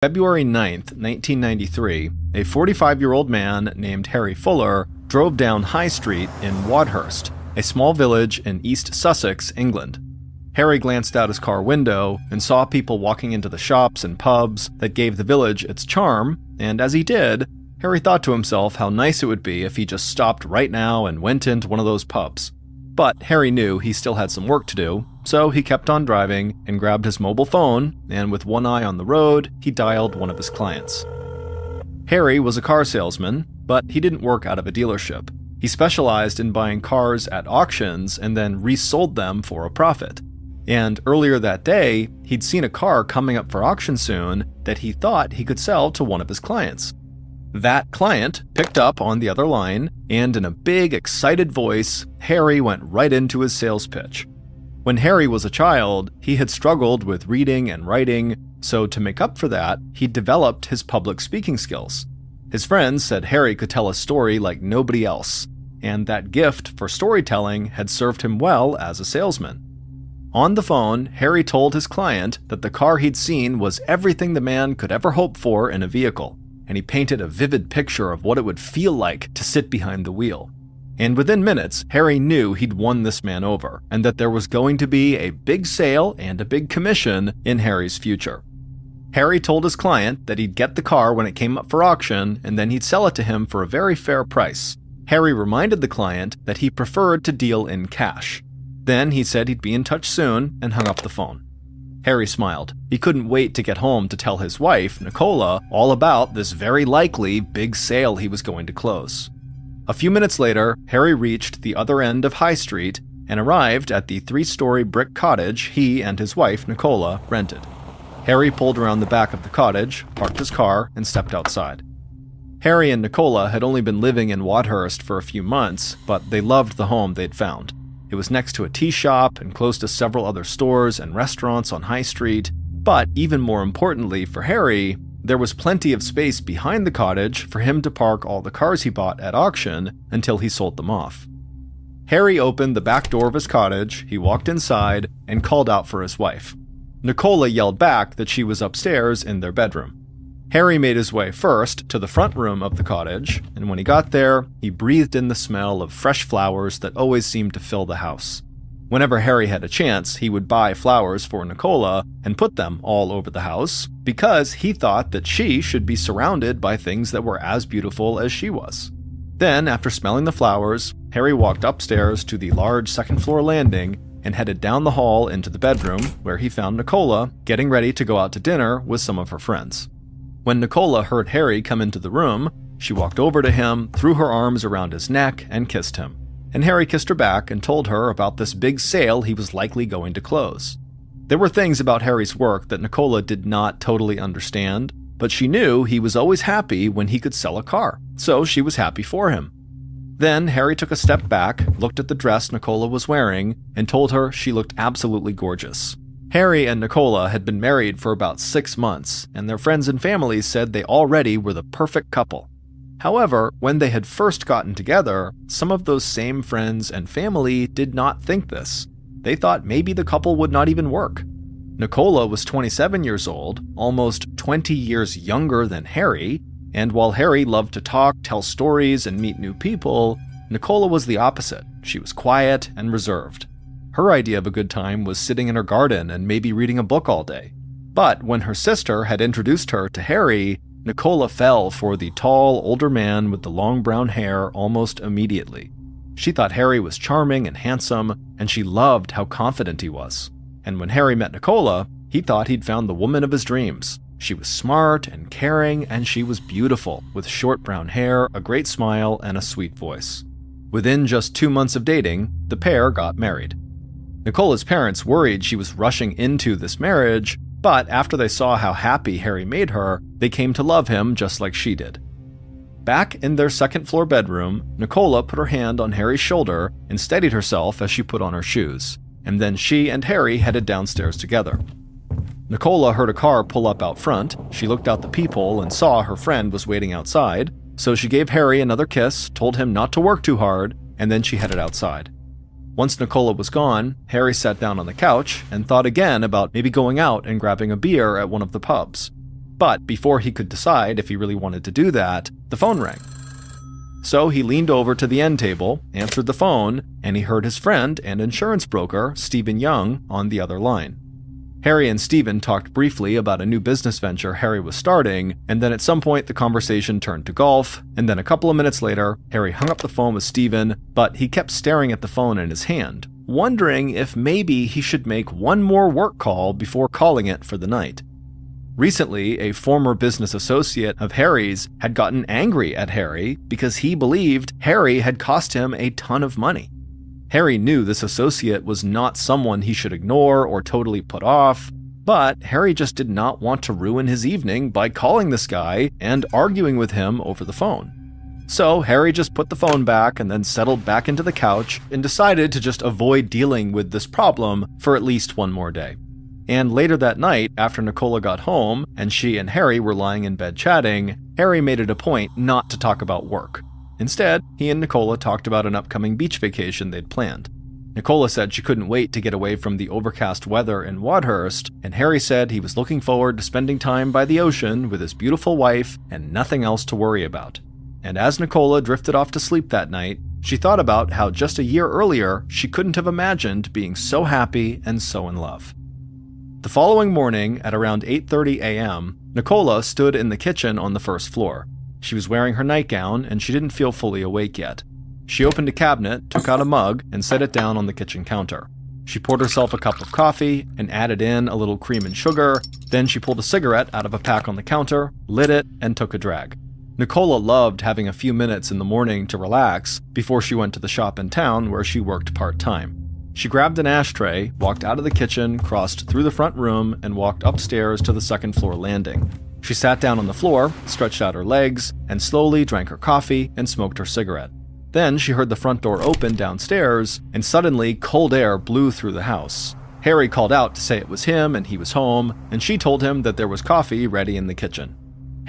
February 9th, 1993, a 45-year-old man named Harry Fuller drove down High Street in Wadhurst, a small village in East Sussex, England. Harry glanced out his car window and saw people walking into the shops and pubs that gave the village its charm, and as he did, Harry thought to himself how nice it would be if he just stopped right now and went into one of those pubs. But Harry knew he still had some work to do, so he kept on driving and grabbed his mobile phone, and with one eye on the road, he dialed one of his clients. Harry was a car salesman, but he didn't work out of a dealership. He specialized in buying cars at auctions and then resold them for a profit. And earlier that day, he'd seen a car coming up for auction soon that he thought he could sell to one of his clients. That client picked up on the other line, and in a big, excited voice, Harry went right into his sales pitch. When Harry was a child, he had struggled with reading and writing, so to make up for that, he developed his public speaking skills. His friends said Harry could tell a story like nobody else, and that gift for storytelling had served him well as a salesman. On the phone, Harry told his client that the car he'd seen was everything the man could ever hope for in a vehicle, and he painted a vivid picture of what it would feel like to sit behind the wheel. And within minutes, Harry knew he'd won this man over, and that there was going to be a big sale and a big commission in Harry's future. Harry told his client that he'd get the car when it came up for auction, and then he'd sell it to him for a very fair price. Harry reminded the client that he preferred to deal in cash. Then he said he'd be in touch soon and hung up the phone. Harry smiled. He couldn't wait to get home to tell his wife, Nicola, all about this very likely big sale he was going to close. A few minutes later, Harry reached the other end of High Street and arrived at the 3-story brick cottage he and his wife, Nicola, rented. Harry pulled around the back of the cottage, parked his car, and stepped outside. Harry and Nicola had only been living in Wadhurst for a few months, but they loved the home they'd found. It was next to a tea shop and close to several other stores and restaurants on High Street, but even more importantly for Harry, there was plenty of space behind the cottage for him to park all the cars he bought at auction until he sold them off. Harry opened the back door of his cottage, he walked inside, and called out for his wife. Nicola yelled back that she was upstairs in their bedroom. Harry made his way first to the front room of the cottage, and when he got there, he breathed in the smell of fresh flowers that always seemed to fill the house. Whenever Harry had a chance, he would buy flowers for Nicola and put them all over the house, because he thought that she should be surrounded by things that were as beautiful as she was. Then, after smelling the flowers, Harry walked upstairs to the large second-floor landing and headed down the hall into the bedroom, where he found Nicola getting ready to go out to dinner with some of her friends. When Nicola heard Harry come into the room, she walked over to him, threw her arms around his neck, and kissed him. And Harry kissed her back and told her about this big sale he was likely going to close. There were things about Harry's work that Nicola did not totally understand, but she knew he was always happy when he could sell a car, so she was happy for him. Then Harry took a step back, looked at the dress Nicola was wearing, and told her she looked absolutely gorgeous. Harry and Nicola had been married for about 6 months, and their friends and families said they already were the perfect couple. However, when they had first gotten together, some of those same friends and family did not think this. They thought maybe the couple would not even work. Nicola was 27 years old, almost 20 years younger than Harry, and while Harry loved to talk, tell stories, and meet new people, Nicola was the opposite. She was quiet and reserved. Her idea of a good time was sitting in her garden and maybe reading a book all day. But when her sister had introduced her to Harry, Nicola fell for the tall, older man with the long brown hair almost immediately. She thought Harry was charming and handsome, and she loved how confident he was. And when Harry met Nicola, he thought he'd found the woman of his dreams. She was smart and caring, and she was beautiful, with short brown hair, a great smile, and a sweet voice. Within just 2 months of dating, the pair got married. Nicola's parents worried she was rushing into this marriage, but after they saw how happy Harry made her, they came to love him just like she did. Back in their second-floor bedroom, Nicola put her hand on Harry's shoulder and steadied herself as she put on her shoes, and then she and Harry headed downstairs together. Nicola heard a car pull up out front, she looked out the peephole and saw her friend was waiting outside, so she gave Harry another kiss, told him not to work too hard, and then she headed outside. Once Nicola was gone, Harry sat down on the couch and thought again about maybe going out and grabbing a beer at one of the pubs. But before he could decide if he really wanted to do that, the phone rang. So he leaned over to the end table, answered the phone, and he heard his friend and insurance broker, Stephen Young, on the other line. Harry and Stephen talked briefly about a new business venture Harry was starting, and then at some point the conversation turned to golf, and then a couple of minutes later, Harry hung up the phone with Stephen, but he kept staring at the phone in his hand, wondering if maybe he should make one more work call before calling it for the night. Recently, a former business associate of Harry's had gotten angry at Harry because he believed Harry had cost him a ton of money. Harry knew this associate was not someone he should ignore or totally put off, but Harry just did not want to ruin his evening by calling this guy and arguing with him over the phone. So Harry just put the phone back and then settled back into the couch and decided to just avoid dealing with this problem for at least one more day. And later that night, after Nicola got home and she and Harry were lying in bed chatting, Harry made it a point not to talk about work. Instead, he and Nicola talked about an upcoming beach vacation they'd planned. Nicola said she couldn't wait to get away from the overcast weather in Wadhurst, and Harry said he was looking forward to spending time by the ocean with his beautiful wife and nothing else to worry about. And as Nicola drifted off to sleep that night, she thought about how just a year earlier she couldn't have imagined being so happy and so in love. The following morning, at around 8:30 a.m., Nicola stood in the kitchen on the first floor. She was wearing her nightgown, and she didn't feel fully awake yet. She opened a cabinet, took out a mug, and set it down on the kitchen counter. She poured herself a cup of coffee and added in a little cream and sugar. Then she pulled a cigarette out of a pack on the counter, lit it, and took a drag. Nicola loved having a few minutes in the morning to relax before she went to the shop in town where she worked part-time. She grabbed an ashtray, walked out of the kitchen, crossed through the front room, and walked upstairs to the second floor landing. She sat down on the floor, stretched out her legs, and slowly drank her coffee and smoked her cigarette. Then she heard the front door open downstairs, and suddenly cold air blew through the house. Harry called out to say it was him and he was home, and she told him that there was coffee ready in the kitchen.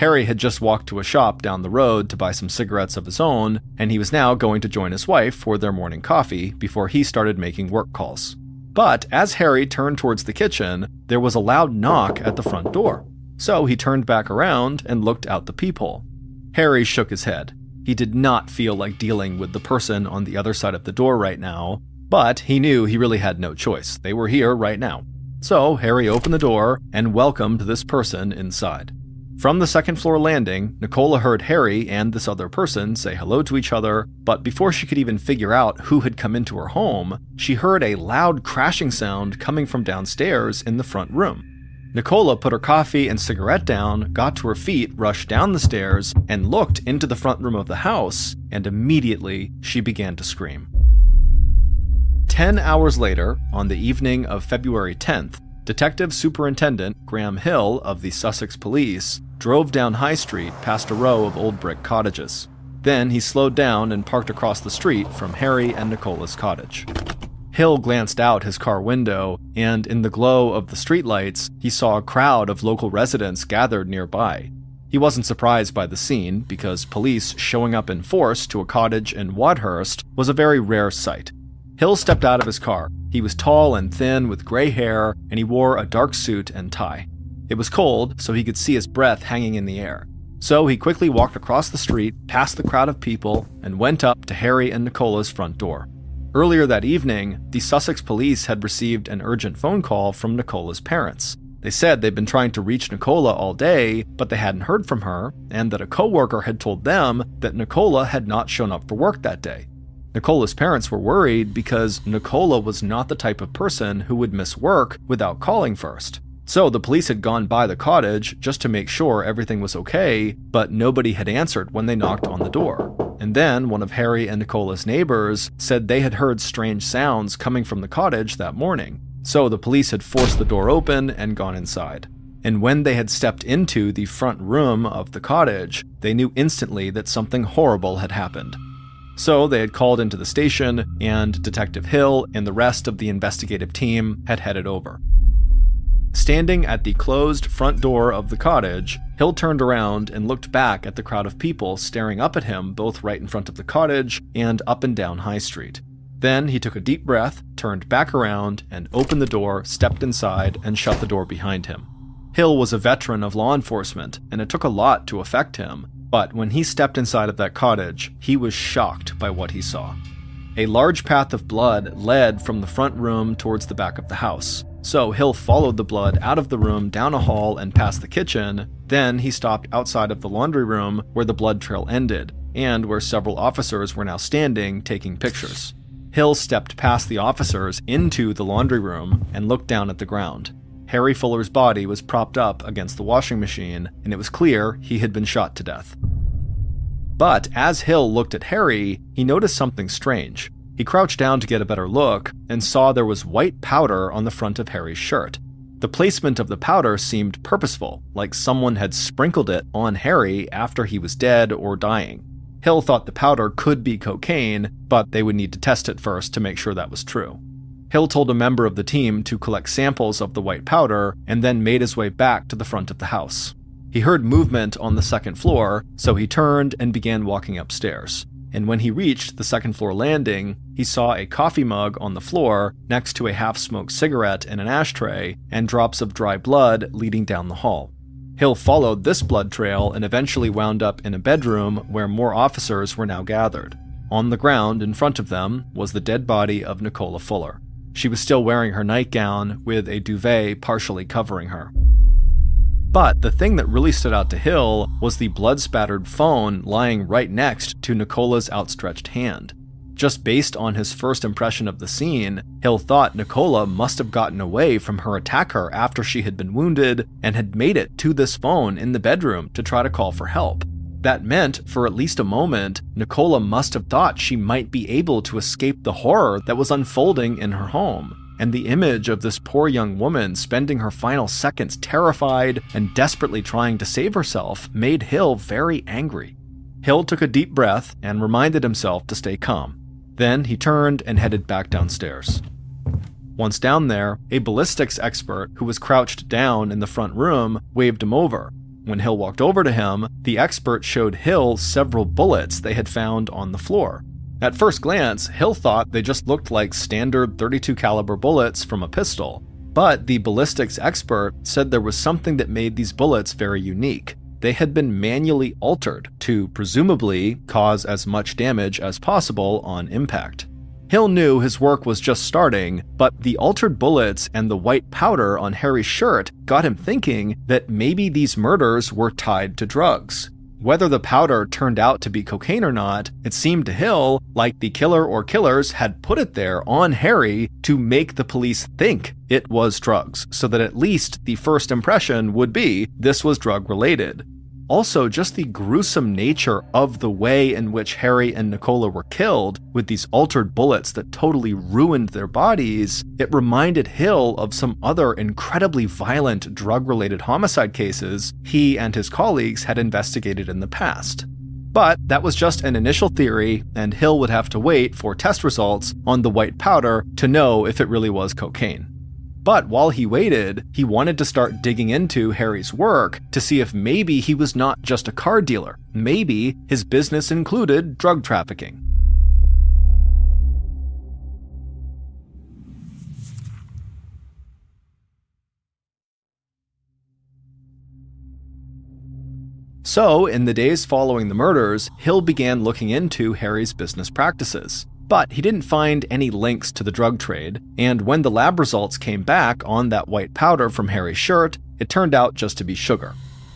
Harry had just walked to a shop down the road to buy some cigarettes of his own, and he was now going to join his wife for their morning coffee before he started making work calls. But as Harry turned towards the kitchen, there was a loud knock at the front door. So he turned back around and looked out the peephole. Harry shook his head. He did not feel like dealing with the person on the other side of the door right now, but he knew he really had no choice. They were here right now. So Harry opened the door and welcomed this person inside. From the second floor landing, Nicola heard Harry and this other person say hello to each other, but before she could even figure out who had come into her home, she heard a loud crashing sound coming from downstairs in the front room. Nicola put her coffee and cigarette down, got to her feet, rushed down the stairs, and looked into the front room of the house, and immediately she began to scream. 10 hours later, on the evening of February 10th, Detective Superintendent Graham Hill of the Sussex Police drove down High Street past a row of old brick cottages. Then he slowed down and parked across the street from Harry and Nicola's cottage. Hill glanced out his car window, and in the glow of the streetlights, he saw a crowd of local residents gathered nearby. He wasn't surprised by the scene, because police showing up in force to a cottage in Wadhurst was a very rare sight. Hill stepped out of his car. He was tall and thin with gray hair, and he wore a dark suit and tie. It was cold, so he could see his breath hanging in the air. So he quickly walked across the street, past the crowd of people, and went up to Harry and Nicola's front door. Earlier that evening, the Sussex Police had received an urgent phone call from Nicola's parents. They said they'd been trying to reach Nicola all day, but they hadn't heard from her, and that a coworker had told them that Nicola had not shown up for work that day. Nicola's parents were worried because Nicola was not the type of person who would miss work without calling first. So the police had gone by the cottage just to make sure everything was okay, but nobody had answered when they knocked on the door. And then one of Harry and Nicola's neighbors said they had heard strange sounds coming from the cottage that morning. So the police had forced the door open and gone inside. And when they had stepped into the front room of the cottage, they knew instantly that something horrible had happened. So they had called into the station, and Detective Hill and the rest of the investigative team had headed over. Standing at the closed front door of the cottage, Hill turned around and looked back at the crowd of people staring up at him both right in front of the cottage and up and down High Street. Then he took a deep breath, turned back around, and opened the door, stepped inside, and shut the door behind him. Hill was a veteran of law enforcement, and it took a lot to affect him, but when he stepped inside of that cottage, he was shocked by what he saw. A large path of blood led from the front room towards the back of the house. So Hill followed the blood out of the room, down a hall, and past the kitchen. Then he stopped outside of the laundry room where the blood trail ended, and where several officers were now standing taking pictures. Hill stepped past the officers into the laundry room and looked down at the ground. Harry Fuller's body was propped up against the washing machine, and it was clear he had been shot to death. But as Hill looked at Harry, he noticed something strange. He crouched down to get a better look and saw there was white powder on the front of Harry's shirt. The placement of the powder seemed purposeful, like someone had sprinkled it on Harry after he was dead or dying. Hill thought the powder could be cocaine, but they would need to test it first to make sure that was true. Hill told a member of the team to collect samples of the white powder and then made his way back to the front of the house. He heard movement on the second floor, so he turned and began walking upstairs. And when he reached the second floor landing, he saw a coffee mug on the floor next to a half-smoked cigarette in an ashtray and drops of dry blood leading down the hall. Hill followed this blood trail and eventually wound up in a bedroom where more officers were now gathered. On the ground in front of them was the dead body of Nicola Fuller. She was still wearing her nightgown with a duvet partially covering her. But the thing that really stood out to Hill was the blood-spattered phone lying right next to Nicola's outstretched hand. Just based on his first impression of the scene, Hill thought Nicola must have gotten away from her attacker after she had been wounded and had made it to this phone in the bedroom to try to call for help. That meant, for at least a moment, Nicola must have thought she might be able to escape the horror that was unfolding in her home. And the image of this poor young woman spending her final seconds terrified and desperately trying to save herself made Hill very angry. Hill took a deep breath and reminded himself to stay calm. Then he turned and headed back downstairs. Once down there, a ballistics expert who was crouched down in the front room waved him over. When Hill walked over to him, the expert showed Hill several bullets they had found on the floor. At first glance, Hill thought they just looked like standard .32 caliber bullets from a pistol, but the ballistics expert said there was something that made these bullets very unique. They had been manually altered to presumably cause as much damage as possible on impact. Hill knew his work was just starting, but the altered bullets and the white powder on Harry's shirt got him thinking that maybe these murders were tied to drugs. Whether the powder turned out to be cocaine or not, it seemed to Hill like the killer or killers had put it there on Harry to make the police think it was drugs, so that at least the first impression would be this was drug-related. Also, just the gruesome nature of the way in which Harry and Nicola were killed, with these altered bullets that totally ruined their bodies, it reminded Hill of some other incredibly violent drug-related homicide cases he and his colleagues had investigated in the past. But that was just an initial theory, and Hill would have to wait for test results on the white powder to know if it really was cocaine. But while he waited, he wanted to start digging into Harry's work to see if maybe he was not just a car dealer. Maybe his business included drug trafficking. So, in the days following the murders, Hill began looking into Harry's business practices. But he didn't find any links to the drug trade, and when the lab results came back on that white powder from Harry's shirt, it turned out just to be sugar.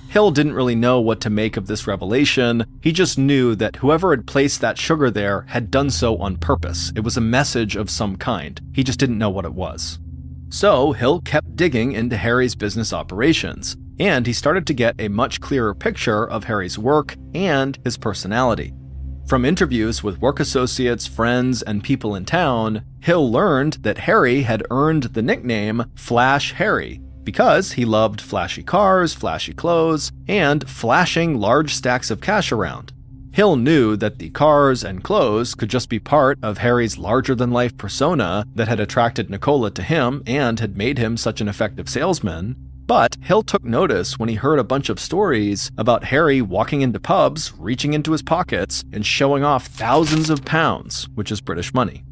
Hill didn't really know what to make of this revelation. He just knew that whoever had placed that sugar there had done so on purpose. It was a message of some kind. He just didn't know what it was. So Hill kept digging into Harry's business operations, and he started to get a much clearer picture of Harry's work and his personality. From interviews with work associates, friends, and people in town, Hill learned that Harry had earned the nickname Flash Harry because he loved flashy cars, flashy clothes, and flashing large stacks of cash around. Hill knew that the cars and clothes could just be part of Harry's larger-than-life persona that had attracted Nicola to him and had made him such an effective salesman. But Hill took notice when he heard a bunch of stories about Harry walking into pubs, reaching into his pockets, and showing off thousands of pounds, which is British money.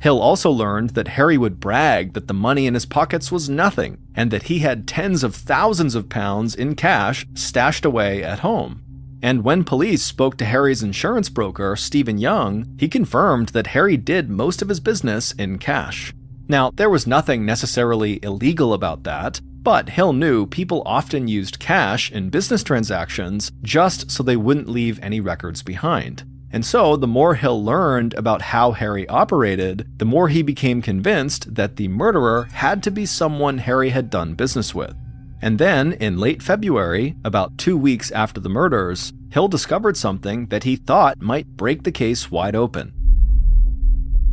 Hill also learned that Harry would brag that the money in his pockets was nothing, and that he had tens of thousands of pounds in cash stashed away at home. And when police spoke to Harry's insurance broker, Stephen Young, he confirmed that Harry did most of his business in cash. Now, there was nothing necessarily illegal about that, but Hill knew people often used cash in business transactions just so they wouldn't leave any records behind. And so, the more Hill learned about how Harry operated, the more he became convinced that the murderer had to be someone Harry had done business with. And then, in late February, about 2 weeks after the murders, Hill discovered something that he thought might break the case wide open.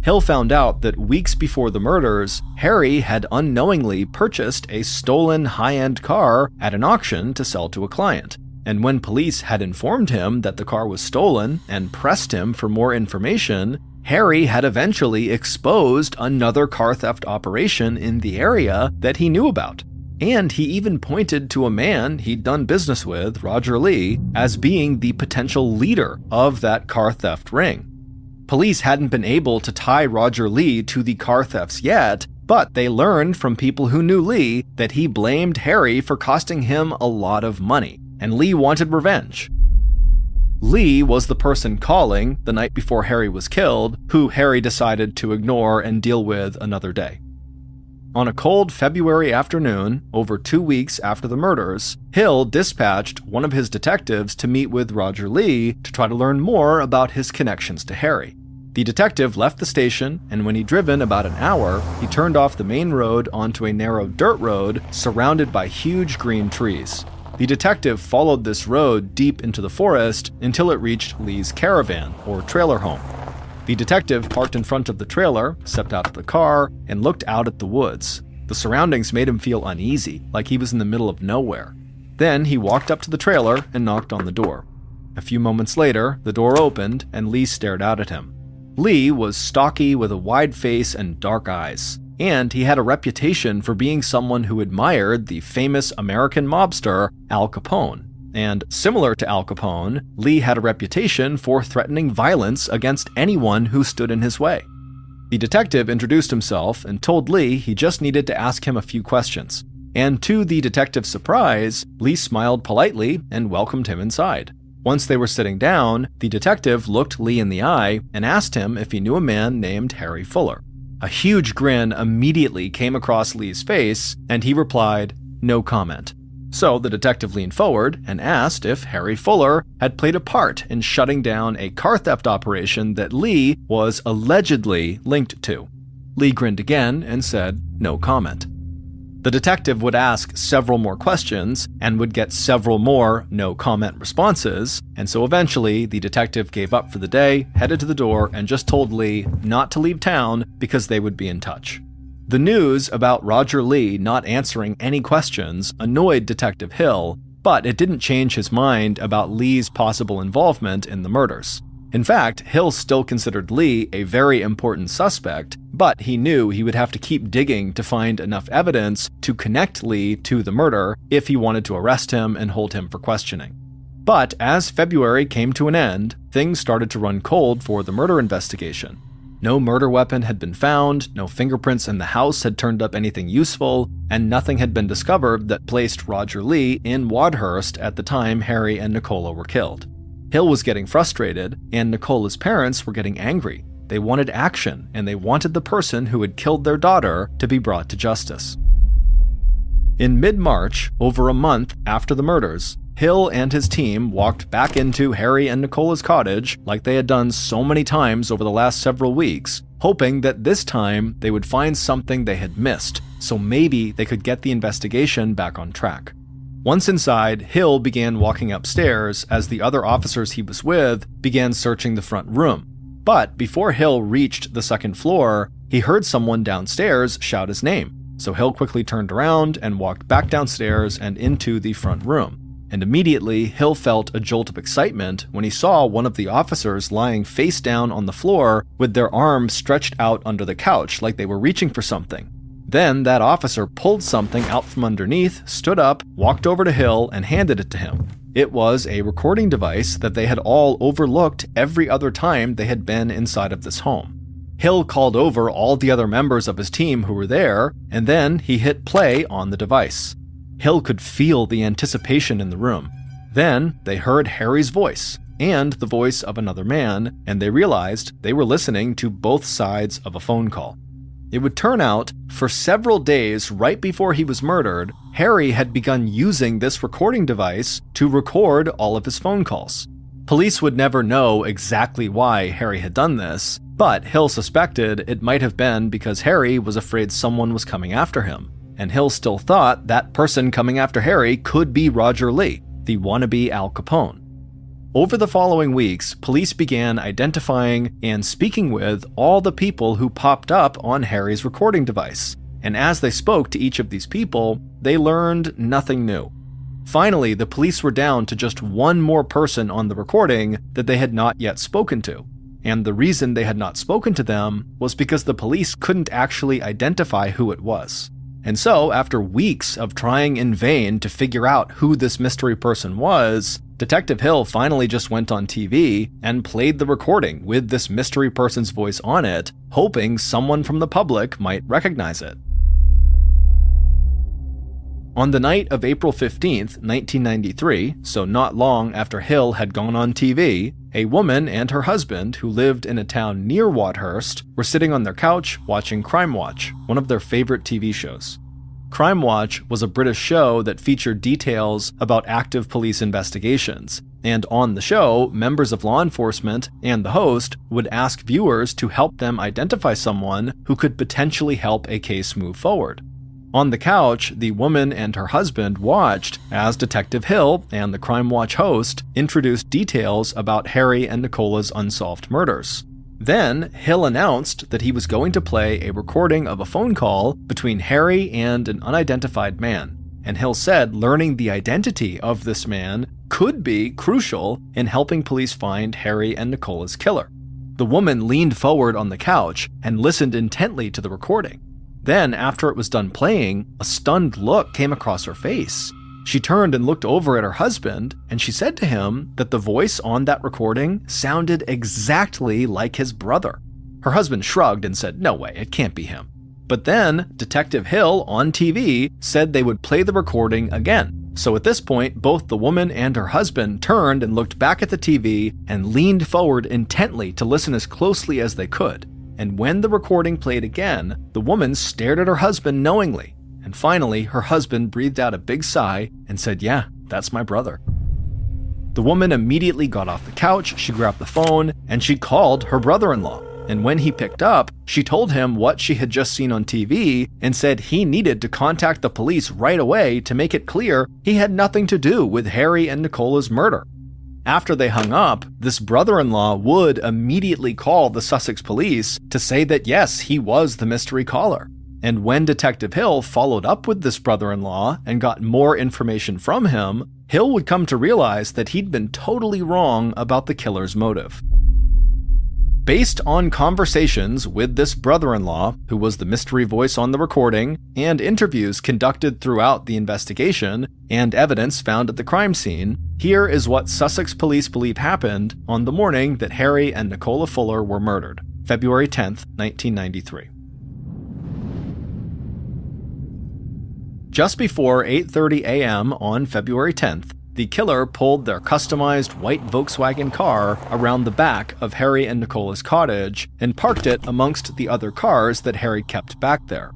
Hill found out that weeks before the murders, Harry had unknowingly purchased a stolen high-end car at an auction to sell to a client. And when police had informed him that the car was stolen and pressed him for more information, Harry had eventually exposed another car theft operation in the area that he knew about. And he even pointed to a man he'd done business with, Roger Lee, as being the potential leader of that car theft ring. Police hadn't been able to tie Roger Lee to the car thefts yet, but they learned from people who knew Lee that he blamed Harry for costing him a lot of money, and Lee wanted revenge. Lee was the person calling the night before Harry was killed, who Harry decided to ignore and deal with another day. On a cold February afternoon, over 2 weeks after the murders, Hill dispatched one of his detectives to meet with Roger Lee to try to learn more about his connections to Harry. The detective left the station, and when he'd driven about an hour, he turned off the main road onto a narrow dirt road surrounded by huge green trees. The detective followed this road deep into the forest until it reached Lee's caravan, or trailer home. The detective parked in front of the trailer, stepped out of the car, and looked out at the woods. The surroundings made him feel uneasy, like he was in the middle of nowhere. Then he walked up to the trailer and knocked on the door. A few moments later, the door opened and Lee stared out at him. Lee was stocky with a wide face and dark eyes, and he had a reputation for being someone who admired the famous American mobster Al Capone. And similar to Al Capone, Lee had a reputation for threatening violence against anyone who stood in his way. The detective introduced himself and told Lee he just needed to ask him a few questions. And to the detective's surprise, Lee smiled politely and welcomed him inside. Once they were sitting down, the detective looked Lee in the eye and asked him if he knew a man named Harry Fuller. A huge grin immediately came across Lee's face, and he replied, "No comment." So the detective leaned forward and asked if Harry Fuller had played a part in shutting down a car theft operation that Lee was allegedly linked to. Lee grinned again and said, "No comment." The detective would ask several more questions and would get several more no comment responses, and so eventually the detective gave up for the day, headed to the door, and just told Lee not to leave town because they would be in touch. The news about Roger Lee not answering any questions annoyed Detective Hill, but it didn't change his mind about Lee's possible involvement in the murders. In fact, Hill still considered Lee a very important suspect, but he knew he would have to keep digging to find enough evidence to connect Lee to the murder if he wanted to arrest him and hold him for questioning. But as February came to an end, things started to run cold for the murder investigation. No murder weapon had been found, no fingerprints in the house had turned up anything useful, and nothing had been discovered that placed Roger Lee in Wadhurst at the time Harry and Nicola were killed. Hill was getting frustrated, and Nicola's parents were getting angry. They wanted action, and they wanted the person who had killed their daughter to be brought to justice. In mid-March, over a month after the murders, Hill and his team walked back into Harry and Nicola's cottage like they had done so many times over the last several weeks, hoping that this time they would find something they had missed, so maybe they could get the investigation back on track. Once inside, Hill began walking upstairs as the other officers he was with began searching the front room. But before Hill reached the second floor, he heard someone downstairs shout his name. So Hill quickly turned around and walked back downstairs and into the front room. And immediately, Hill felt a jolt of excitement when he saw one of the officers lying face down on the floor with their arms stretched out under the couch like they were reaching for something. Then that officer pulled something out from underneath, stood up, walked over to Hill, and handed it to him. It was a recording device that they had all overlooked every other time they had been inside of this home. Hill called over all the other members of his team who were there, and then he hit play on the device. Hill could feel the anticipation in the room. Then they heard Harry's voice and the voice of another man, and they realized they were listening to both sides of a phone call. It would turn out, for several days right before he was murdered, Harry had begun using this recording device to record all of his phone calls. Police would never know exactly why Harry had done this, but Hill suspected it might have been because Harry was afraid someone was coming after him, and Hill still thought that person coming after Harry could be Roger Lee, the wannabe Al Capone. Over the following weeks, police began identifying and speaking with all the people who popped up on Harry's recording device, and as they spoke to each of these people, they learned nothing new. Finally, the police were down to just one more person on the recording that they had not yet spoken to, and the reason they had not spoken to them was because the police couldn't actually identify who it was. And so, after weeks of trying in vain to figure out who this mystery person was, Detective Hill finally just went on TV and played the recording with this mystery person's voice on it, hoping someone from the public might recognize it. On the night of April 15th, 1993, so not long after Hill had gone on TV, a woman and her husband, who lived in a town near Wadhurst, were sitting on their couch watching Crime Watch, one of their favorite TV shows. Crime Watch was a British show that featured details about active police investigations, and on the show, members of law enforcement and the host would ask viewers to help them identify someone who could potentially help a case move forward. On the couch, the woman and her husband watched as Detective Hill and the Crime Watch host introduced details about Harry and Nicola's unsolved murders. Then, Hill announced that he was going to play a recording of a phone call between Harry and an unidentified man, and Hill said learning the identity of this man could be crucial in helping police find Harry and Nicola's killer. The woman leaned forward on the couch and listened intently to the recording. Then, after it was done playing, a stunned look came across her face. She turned and looked over at her husband, and she said to him that the voice on that recording sounded exactly like his brother. Her husband shrugged and said, "No way, it can't be him." But then, Detective Hill on TV said they would play the recording again. So at this point, both the woman and her husband turned and looked back at the TV and leaned forward intently to listen as closely as they could. And when the recording played again, the woman stared at her husband knowingly. And finally, her husband breathed out a big sigh and said, "Yeah, that's my brother." The woman immediately got off the couch, she grabbed the phone, and she called her brother-in-law. And when he picked up, she told him what she had just seen on TV and said he needed to contact the police right away to make it clear he had nothing to do with Harry and Nicola's murder. After they hung up, this brother-in-law would immediately call the Sussex police to say that yes, he was the mystery caller. And when Detective Hill followed up with this brother-in-law and got more information from him, Hill would come to realize that he'd been totally wrong about the killer's motive. Based on conversations with this brother-in-law, who was the mystery voice on the recording, and interviews conducted throughout the investigation, and evidence found at the crime scene, here is what Sussex police believe happened on the morning that Harry and Nicola Fuller were murdered, February 10th, 1993. Just before 8:30 a.m. on February 10th, the killer pulled their customized white Volkswagen car around the back of Harry and Nicola's cottage and parked it amongst the other cars that Harry kept back there.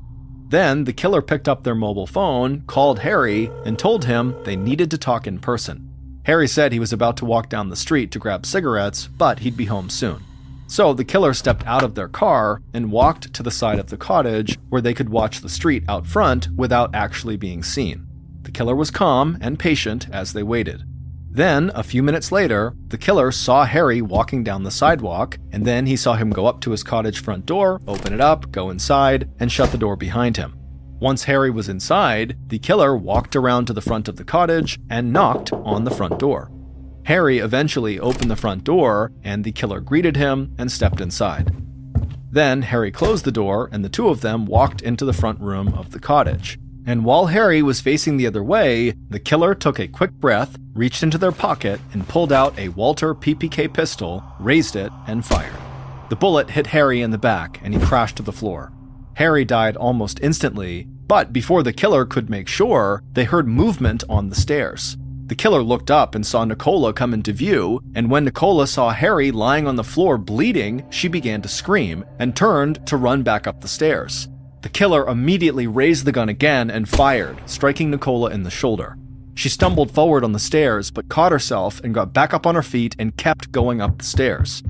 Then the killer picked up their mobile phone, called Harry, and told him they needed to talk in person. Harry said he was about to walk down the street to grab cigarettes, but he'd be home soon. So the killer stepped out of their car and walked to the side of the cottage where they could watch the street out front without actually being seen. The killer was calm and patient as they waited. Then, a few minutes later, the killer saw Harry walking down the sidewalk, and then he saw him go up to his cottage front door, open it up, go inside, and shut the door behind him. Once Harry was inside, the killer walked around to the front of the cottage and knocked on the front door. Harry eventually opened the front door, and the killer greeted him and stepped inside. Then Harry closed the door, and the two of them walked into the front room of the cottage. And while Harry was facing the other way, the killer took a quick breath, reached into their pocket, and pulled out a Walter PPK pistol, raised it, and fired. The bullet hit Harry in the back and he crashed to the floor. Harry died almost instantly, but before the killer could make sure, they heard movement on the stairs. The killer looked up and saw Nicola come into view, and when Nicola saw Harry lying on the floor bleeding, she began to scream and turned to run back up the stairs. The killer immediately raised the gun again and fired, striking Nicola in the shoulder. She stumbled forward on the stairs but caught herself and got back up on her feet and kept going up the stairs.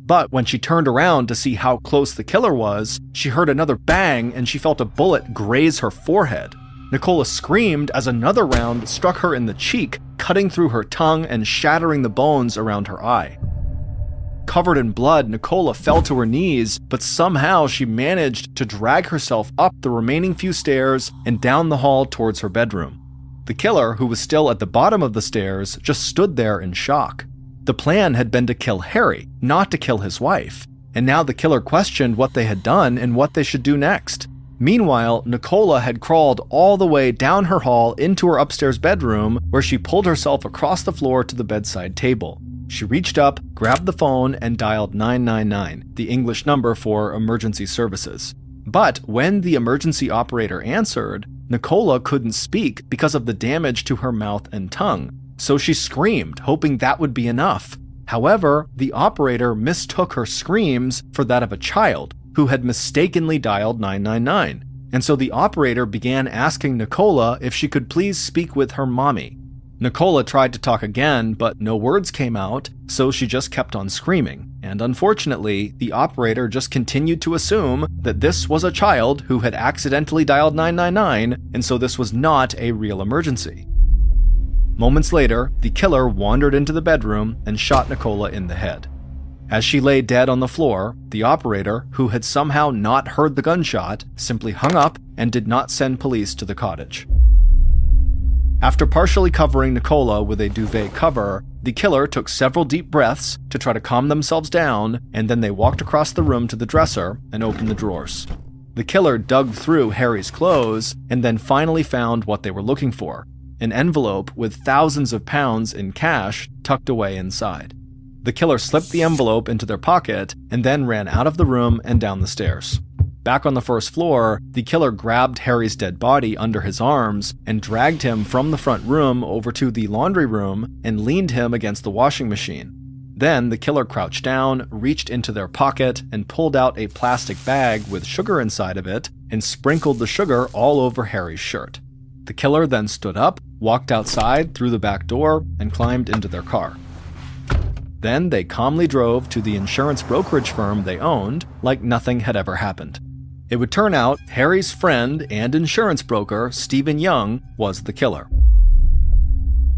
But when she turned around to see how close the killer was, she heard another bang and she felt a bullet graze her forehead. Nicola screamed as another round struck her in the cheek, cutting through her tongue and shattering the bones around her eye. Covered in blood, Nicola fell to her knees, but somehow she managed to drag herself up the remaining few stairs and down the hall towards her bedroom. The killer, who was still at the bottom of the stairs, just stood there in shock. The plan had been to kill Harry, not to kill his wife, and now the killer questioned what they had done and what they should do next. Meanwhile, Nicola had crawled all the way down her hall into her upstairs bedroom, where she pulled herself across the floor to the bedside table. She reached up, grabbed the phone, and dialed 999, the English number for emergency services. But when the emergency operator answered, Nicola couldn't speak because of the damage to her mouth and tongue, so she screamed, hoping that would be enough. However, the operator mistook her screams for that of a child who had mistakenly dialed 999, and so the operator began asking Nicola if she could please speak with her mommy. Nicola tried to talk again, but no words came out, so she just kept on screaming, and unfortunately, the operator just continued to assume that this was a child who had accidentally dialed 999, and so this was not a real emergency. Moments later, the killer wandered into the bedroom and shot Nicola in the head. As she lay dead on the floor, the operator, who had somehow not heard the gunshot, simply hung up and did not send police to the cottage. After partially covering Nicola with a duvet cover, the killer took several deep breaths to try to calm themselves down, and then they walked across the room to the dresser and opened the drawers. The killer dug through Harry's clothes and then finally found what they were looking for, an envelope with thousands of pounds in cash tucked away inside. The killer slipped the envelope into their pocket and then ran out of the room and down the stairs. Back on the first floor, the killer grabbed Harry's dead body under his arms and dragged him from the front room over to the laundry room and leaned him against the washing machine. Then the killer crouched down, reached into their pocket, and pulled out a plastic bag with sugar inside of it and sprinkled the sugar all over Harry's shirt. The killer then stood up, walked outside through the back door, and climbed into their car. Then they calmly drove to the insurance brokerage firm they owned like nothing had ever happened. It would turn out Harry's friend and insurance broker, Stephen Young, was the killer.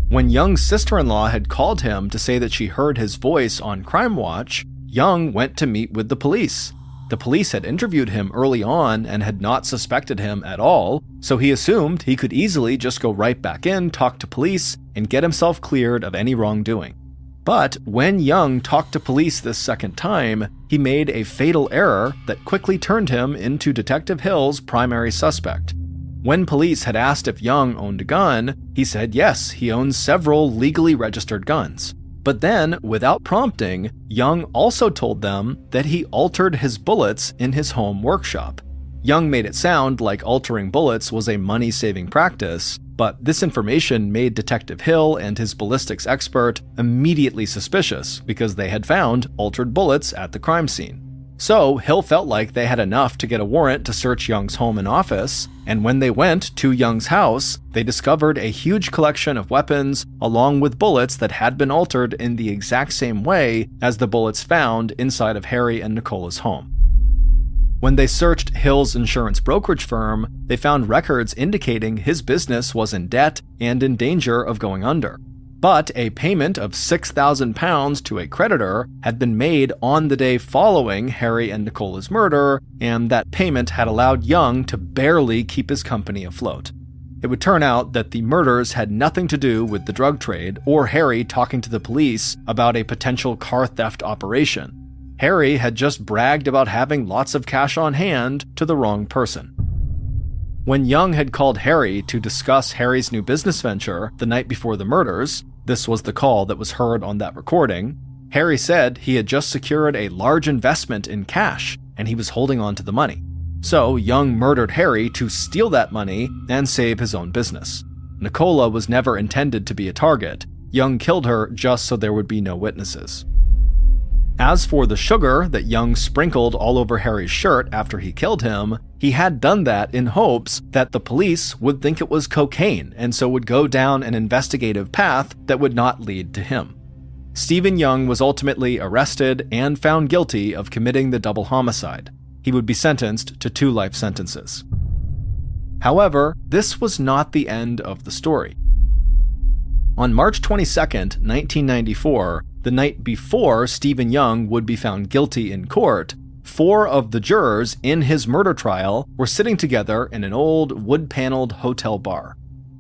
When Young's sister-in-law had called him to say that she heard his voice on Crime Watch, Young went to meet with the police. The police had interviewed him early on and had not suspected him at all, so he assumed he could easily just go right back in, talk to police, and get himself cleared of any wrongdoing. But when Young talked to police this second time, he made a fatal error that quickly turned him into Detective Hill's primary suspect. When police had asked if Young owned a gun, he said yes, he owns several legally registered guns. But then, without prompting, Young also told them that he altered his bullets in his home workshop. Young made it sound like altering bullets was a money-saving practice, but this information made Detective Hill and his ballistics expert immediately suspicious because they had found altered bullets at the crime scene. So Hill felt like they had enough to get a warrant to search Young's home and office, and when they went to Young's house, they discovered a huge collection of weapons along with bullets that had been altered in the exact same way as the bullets found inside of Harry and Nicola's home. When they searched Hill's insurance brokerage firm, they found records indicating his business was in debt and in danger of going under. But a payment of £6,000 to a creditor had been made on the day following Harry and Nicola's murder, and that payment had allowed Young to barely keep his company afloat. It would turn out that the murders had nothing to do with the drug trade or Harry talking to the police about a potential car theft operation. Harry had just bragged about having lots of cash on hand to the wrong person. When Young had called Harry to discuss Harry's new business venture the night before the murders, this was the call that was heard on that recording, Harry said he had just secured a large investment in cash and he was holding on to the money. So Young murdered Harry to steal that money and save his own business. Nicola was never intended to be a target. Young killed her just so there would be no witnesses. As for the sugar that Young sprinkled all over Harry's shirt after he killed him, he had done that in hopes that the police would think it was cocaine and so would go down an investigative path that would not lead to him. Stephen Young was ultimately arrested and found guilty of committing the double homicide. He would be sentenced to 2 life sentences. However, this was not the end of the story. On March 22, 1994, the night before Stephen Young would be found guilty in court, 4 of the jurors in his murder trial were sitting together in an old wood-paneled hotel bar.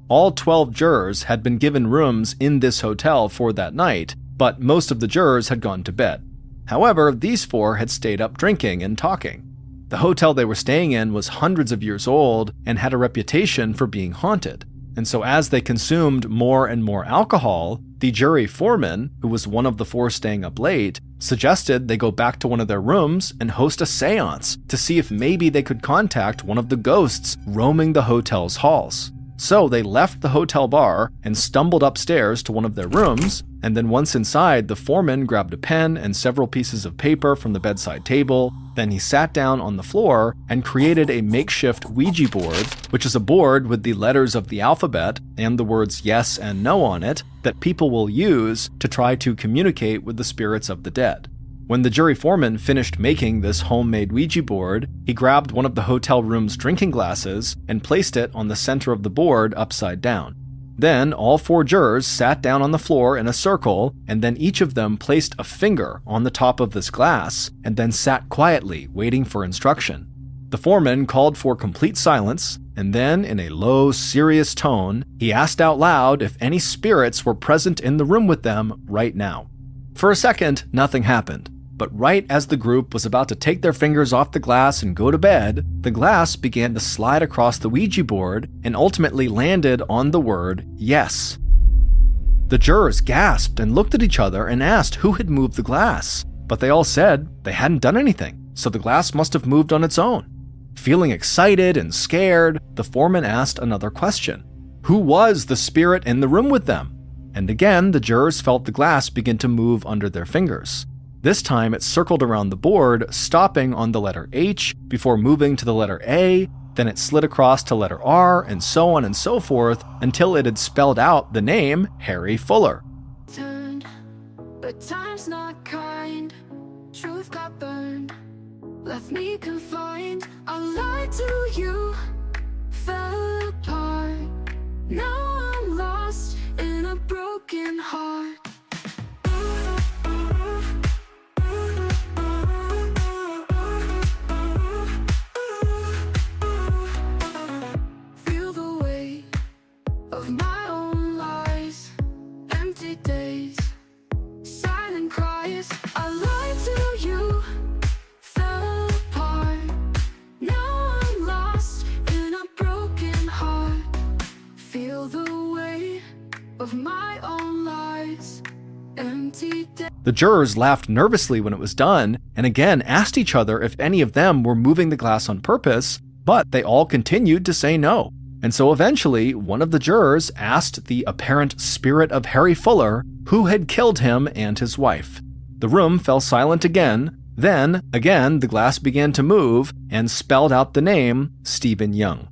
All 12 jurors had been given rooms in this hotel for that night, but most of the jurors had gone to bed. However, these 4 had stayed up drinking and talking. The hotel they were staying in was hundreds of years old and had a reputation for being haunted. And so as they consumed more and more alcohol, the jury foreman, who was one of the 4 staying up late, suggested they go back to one of their rooms and host a seance to see if maybe they could contact one of the ghosts roaming the hotel's halls. So they left the hotel bar and stumbled upstairs to one of their rooms, and then once inside, the foreman grabbed a pen and several pieces of paper from the bedside table. Then he sat down on the floor and created a makeshift Ouija board, which is a board with the letters of the alphabet and the words yes and no on it that people will use to try to communicate with the spirits of the dead. When the jury foreman finished making this homemade Ouija board, he grabbed one of the hotel room's drinking glasses and placed it on the center of the board upside down. Then all 4 jurors sat down on the floor in a circle, and then each of them placed a finger on the top of this glass and then sat quietly waiting for instruction. The foreman called for complete silence, and then in a low, serious tone, he asked out loud if any spirits were present in the room with them right now. For a second, nothing happened. But right as the group was about to take their fingers off the glass and go to bed, the glass began to slide across the Ouija board and ultimately landed on the word yes. The jurors gasped and looked at each other and asked who had moved the glass, but they all said they hadn't done anything, so the glass must have moved on its own. Feeling excited and scared, the foreman asked another question. Who was the spirit in the room with them? And again, the jurors felt the glass begin to move under their fingers. This time it circled around the board, stopping on the letter H before moving to the letter A, then it slid across to letter R, and so on and so forth until it had spelled out the name Harry Fuller. Turned, but time's not kind. Truth got burned, left me confined. I lied to you, fell apart. Now I'm lost in a broken heart. The jurors laughed nervously when it was done, and again asked each other if any of them were moving the glass on purpose, but they all continued to say no. And so eventually, one of the jurors asked the apparent spirit of Harry Fuller who had killed him and his wife. The room fell silent again. Then, again, the glass began to move and spelled out the name Stephen Young.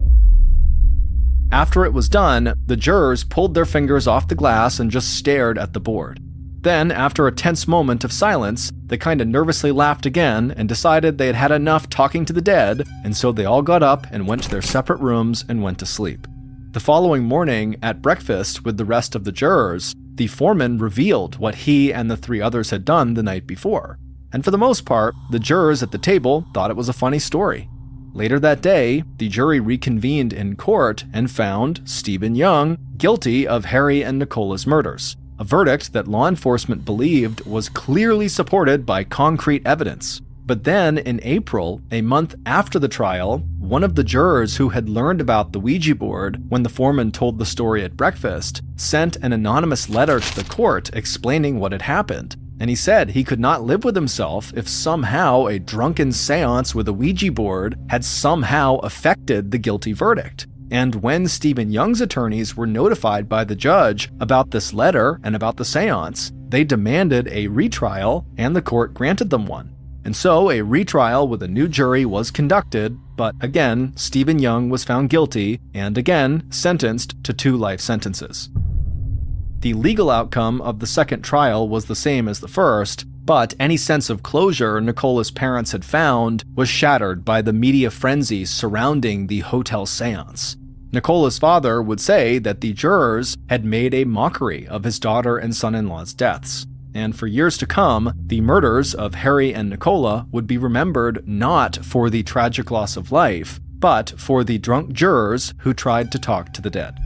After it was done, the jurors pulled their fingers off the glass and just stared at the board. Then, after a tense moment of silence, they kind of nervously laughed again and decided they had had enough talking to the dead, and so they all got up and went to their separate rooms and went to sleep. The following morning, at breakfast with the rest of the jurors, the foreman revealed what he and the 3 others had done the night before. And for the most part, the jurors at the table thought it was a funny story. Later that day, the jury reconvened in court and found Stephen Young guilty of Harry and Nicola's murders, a verdict that law enforcement believed was clearly supported by concrete evidence. But then, in April, a month after the trial, one of the jurors who had learned about the Ouija board when the foreman told the story at breakfast sent an anonymous letter to the court explaining what had happened. and he said he could not live with himself if somehow a drunken seance with a Ouija board had somehow affected the guilty verdict. And when Stephen Young's attorneys were notified by the judge about this letter and about the seance, they demanded a retrial, and the court granted them one. And so a retrial with a new jury was conducted, but again, Stephen Young was found guilty and again sentenced to 2 life sentences. The legal outcome of the second trial was the same as the first, but any sense of closure Nicola's parents had found was shattered by the media frenzy surrounding the hotel seance. Nicola's father would say that the jurors had made a mockery of his daughter and son-in-law's deaths. And for years to come, the murders of Harry and Nicola would be remembered not for the tragic loss of life, but for the drunk jurors who tried to talk to the dead.